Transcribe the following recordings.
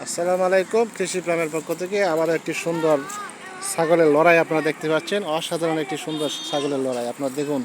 আসসালামু আলাইকুম, কৃষি প্রাণের পক্ষ থেকে আবার একটি সুন্দর ছাগলের লড়াই আপনারা দেখতে পাচ্ছেন। অসাধারণ একটি সুন্দর ছাগলের লড়াই আপনারা দেখুন।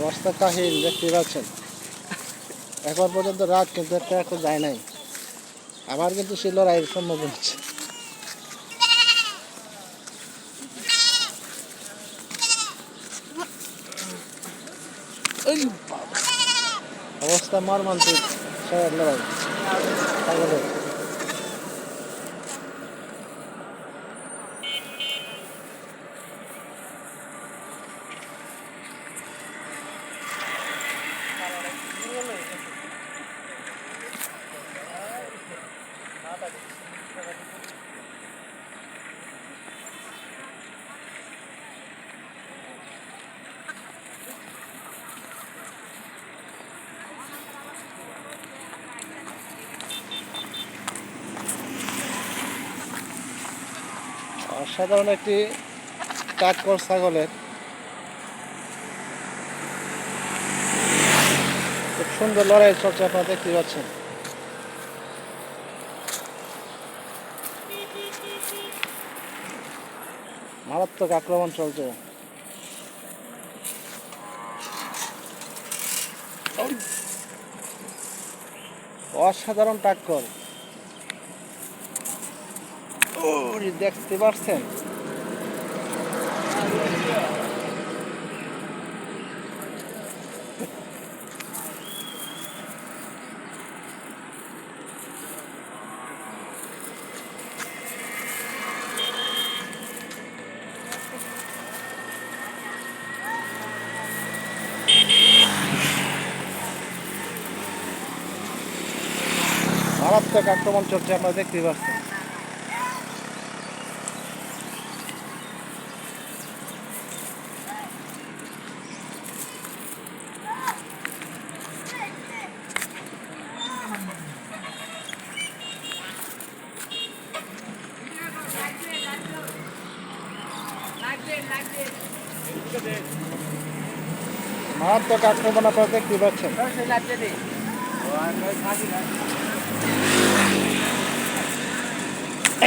অবস্থা কাহিল দেখতে পাচ্ছেন। এখন পর্যন্ত রাত কিন্তু একটা যায় নাই, আবার কিন্তু সে লড়াইয়ের সম্মুখীন হচ্ছে। অবস্থা মর্মান্তিক লড়াই ছাগলের। অসাধারণ একটি টাটকর ছাগলের, খুব সুন্দর লড়াই চলছে আপনারা দেখতে পাচ্ছেন। মারাত্মক আক্রমণ চলছে। অসাধারণ টাক্কর দেখতে পাচ্ছেন। মারাত্মক আক্রমণ চলছে আপনারা দেখতে পাচ্ছেন। মারাত্মক আক্রমণ আপনারা দেখতে পাচ্ছেন।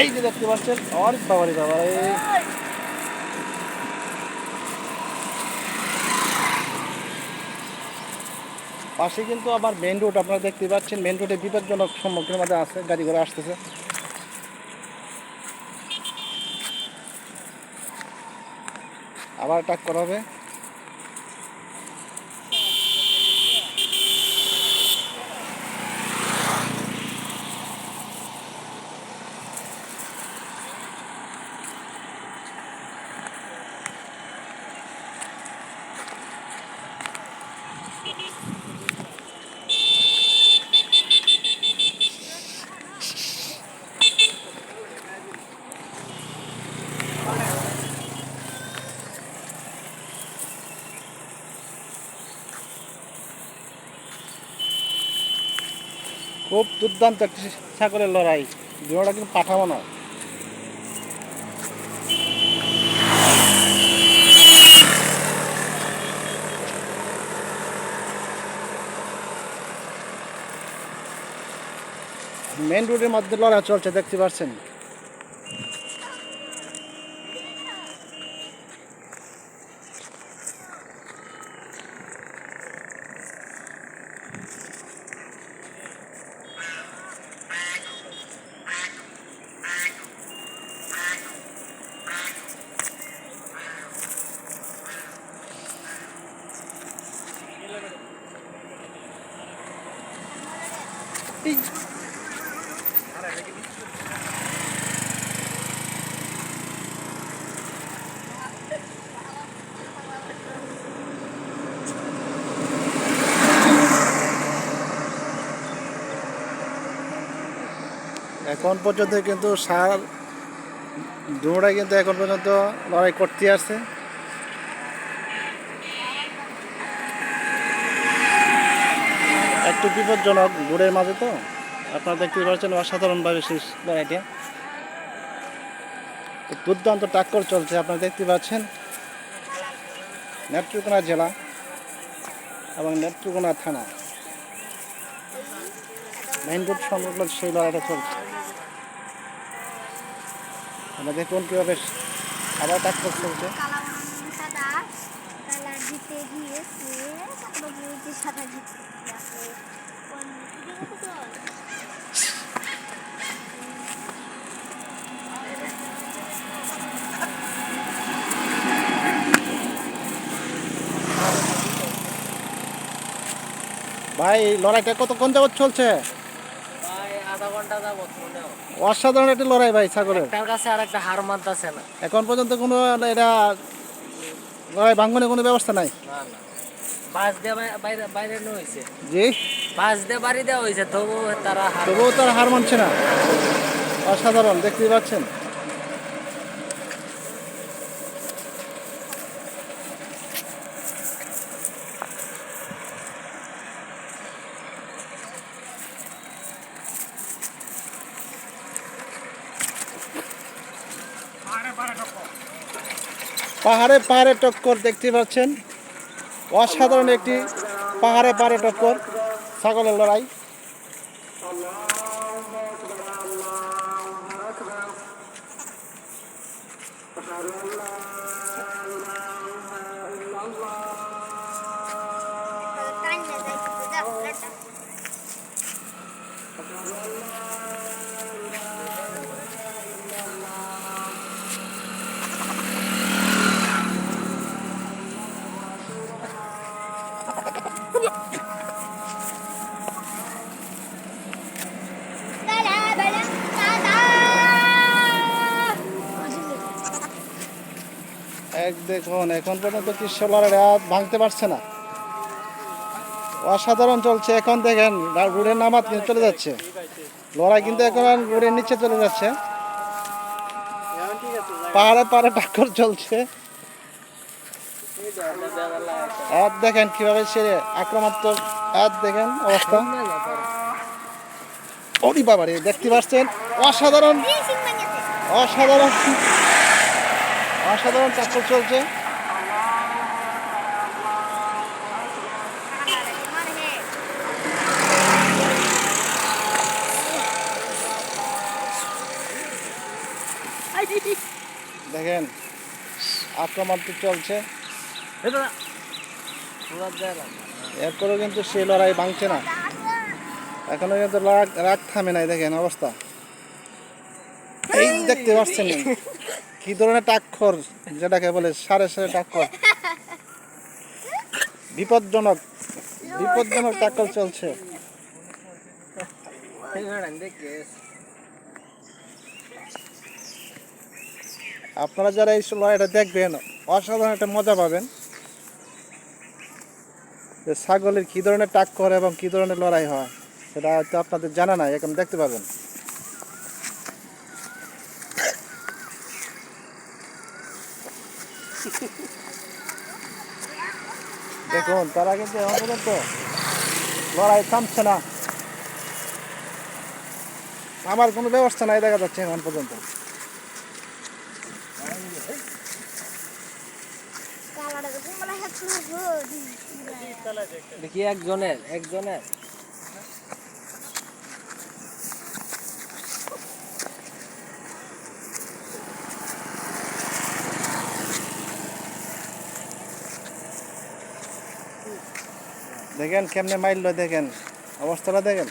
এই যে দেখতে পাচ্ছেন, অরে বাবারে বাবা, পাশে কিন্তু আবার মেন রোড আপনারা দেখতে পাচ্ছেন। মেন রোডে বিপজ্জনক সম্মুখীনের মধ্যে আছে, গাড়ি ঘোড়া আসতেছে। আবার টাক করা হবে। খুব দুর্দান্ত একটি ছাগলের লড়াই, দুটোটা কিন্তু পাঠাবো না। মেন রোডের মধ্যে লড়াই চলছে দেখতে পাচ্ছেন। এখন পর্যন্ত কিন্তু দুটাই কিন্তু এখন পর্যন্ত লড়াই করতে আসছে। একটু বিপজ্জনক গুড়ের মাঝে তো, আপনারা দেখতে পাচ্ছেন অসাধারণভাবে শেষ লড়াইটা। দুর্দান্ত টাক্কর চলছে, আপনারা দেখতে পাচ্ছেন। নেত্রকোনা জেলা এবং নেত্রকোনা থানা মেইন রোড সংলগ্ন সেই লড়াইটা চলছে। আমরা দেখুন কীভাবে আবার টাক্কর চলছে। ভাই লড়াইটা কতক্ষণ যাবত চলছে? ভাই আধা ঘন্টা যাবত মনে হয়। অসাধারণ একটা লড়াই ভাই ছাগলের। তার কাছে আর একটা হার মানতেছে না। এখন পর্যন্ত কোনো এটা লড়াই ভাঙ্গনের কোনো ব্যবস্থা নাই। না না, বাস দিয়ে বাইরে বাইরে নিয়ে হয়েছে, জি, বাস দিয়ে বাড়ি দেওয়া হয়েছে, তবুও তারা তবুও তারা হার মানছে না। অসাধারণ, দেখতেই পাচ্ছেন। পাহাড়ে পাহাড়ে টক্কর দেখতে পাচ্ছেন। অসাধারণ একটি পাহাড়ে পাহাড়ে টক্কর ছাগলের লড়াই। দেখুন এখন পর্যন্ত কৃষ্ণ লড়াইটা ভাঙতে পারছে না। অসাধারণ চলছে। এখন দেখেন রোডের নামাত কিন্তু চলে যাচ্ছে, লড়াই কিন্তু এখন রোডের নিচে চলে যাচ্ছে। পাহাড়ে পাহাড়ে টাক্কর চলছে। দেখেন কিভাবে সে আক্রমণাত্মক, দেখেন অবস্থা। ওরে বাবারে, দেখতে পাচ্ছেন অসাধারণ অসাধারণ অসাধারণ টাক্কর চলছে। দেখেন আক্রমণাত্মক চলছে, এরপরেও কিন্তু সে লড়াই ভাঙছে না। এখনো কিন্তু রাগ থামে নাই। দেখেন অবস্থা, এই দেখতে পাচ্ছেন কি ধরনের টাক্কর, যেটাকে বলে সারে সারে টাক্কর। বিপজ্জনক বিপজ্জনক টাক্কর চলছে। আপনারা যারা এই লড়াইটা দেখবেন অসাধারণ একটা মজা পাবেন, যে ছাগলের কী ধরনের টাক্কর এবং কী ধরনের লড়াই হয় সেটা হয়তো আপনাদের জানা নাই, এখন দেখতে পাবেন। দেখুন তারা কিন্তু এখন পর্যন্ত লড়াই থামছে না, আমার কোনো ব্যবস্থা নাই দেখা যাচ্ছে এখন পর্যন্ত। দেখি একজনের দেখেন কেমনে মাইল, দেখেন অবস্থাটা দেখেন।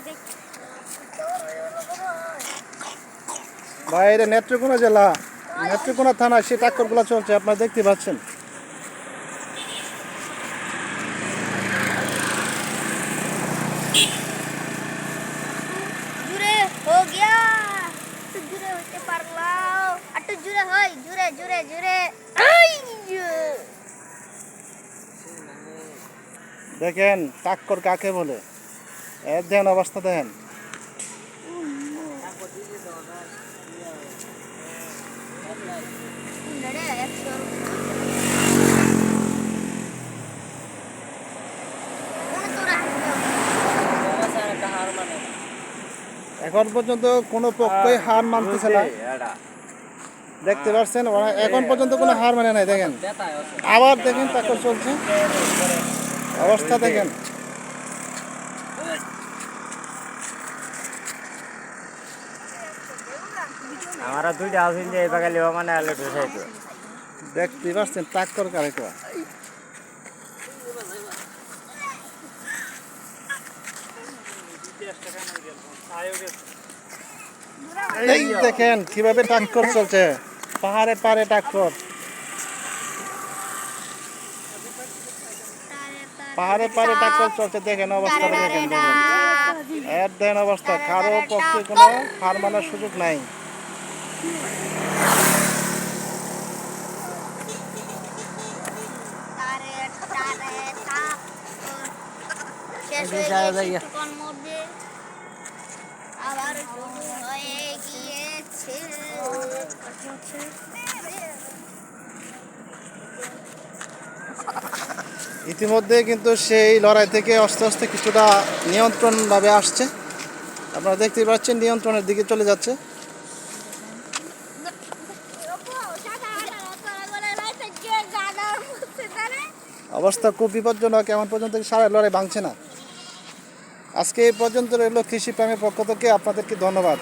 দেখ বাইরে নেত্রকোনা জেলা, নেত্রকোনা থানা সেই ট্রাক্টরগুলো চলছে, আপনারা দেখতে পাচ্ছেন। জুড়ে हो गया একটু জুড়ে হইতে পারলাম একটু জুড়ে হয় জুড়ে জুড়ে জুড়ে এই যে। দেখেন ট্রাক্টর কাকে বলে, এর দেখেন অবস্থা দেখেন। লড়ে 100 কোন তোরা ওরা স্যার একটা হার মানে না। এখন পর্যন্ত কোনো পক্ষই হার মানতেছে না, দেখতে পাচ্ছেন। ওরা এখন পর্যন্ত কোনো হার মানে নাই। দেখেন বেতায় আছে। আবার দেখেন ট্রাক্টর চলছে, অবস্থা দেখেন। हमारा दुईटा हाउसिंग चाहिँ बगा लेवा माने आले ढुसाइतो দেখতে পাচ্ছেন ট্রাক্টর কারে কয়। এই দেখেন কিভাবে ট্রাক্টর চলছে, পাহাড়ে পাহাড়ে ট্রাক্টর, পাহাড়ে পাহাড়ে ট্রাক্টর চলছে। দেখেন অবস্থাটা দেখেন, দেখেন এর দেখেন অবস্থা। কারো পক্ষে কোনো হার মানার সুযোগ নাই। তারে তারে তা শেষ এই যে হয়ে যায় গেছে যায়। কোন মধ্যে আবার শুরু হয়ে গিয়েছে। ইতিমধ্যে কিন্তু সেই লড়াই থেকে আস্তে আস্তে কিছুটা নিয়ন্ত্রণভাবে আসছে। আপনারা দেখতেই পাচ্ছেন নিয়ন্ত্রণের দিকে চলে যাচ্ছে। অবস্থা খুব বিপজ্জনক, এমন পর্যন্ত সারা লড়াই ভাঙছে না। আজকে এই পর্যন্ত রইল কৃষি প্রেমের পক্ষ থেকে আপনাদেরকে ধন্যবাদ।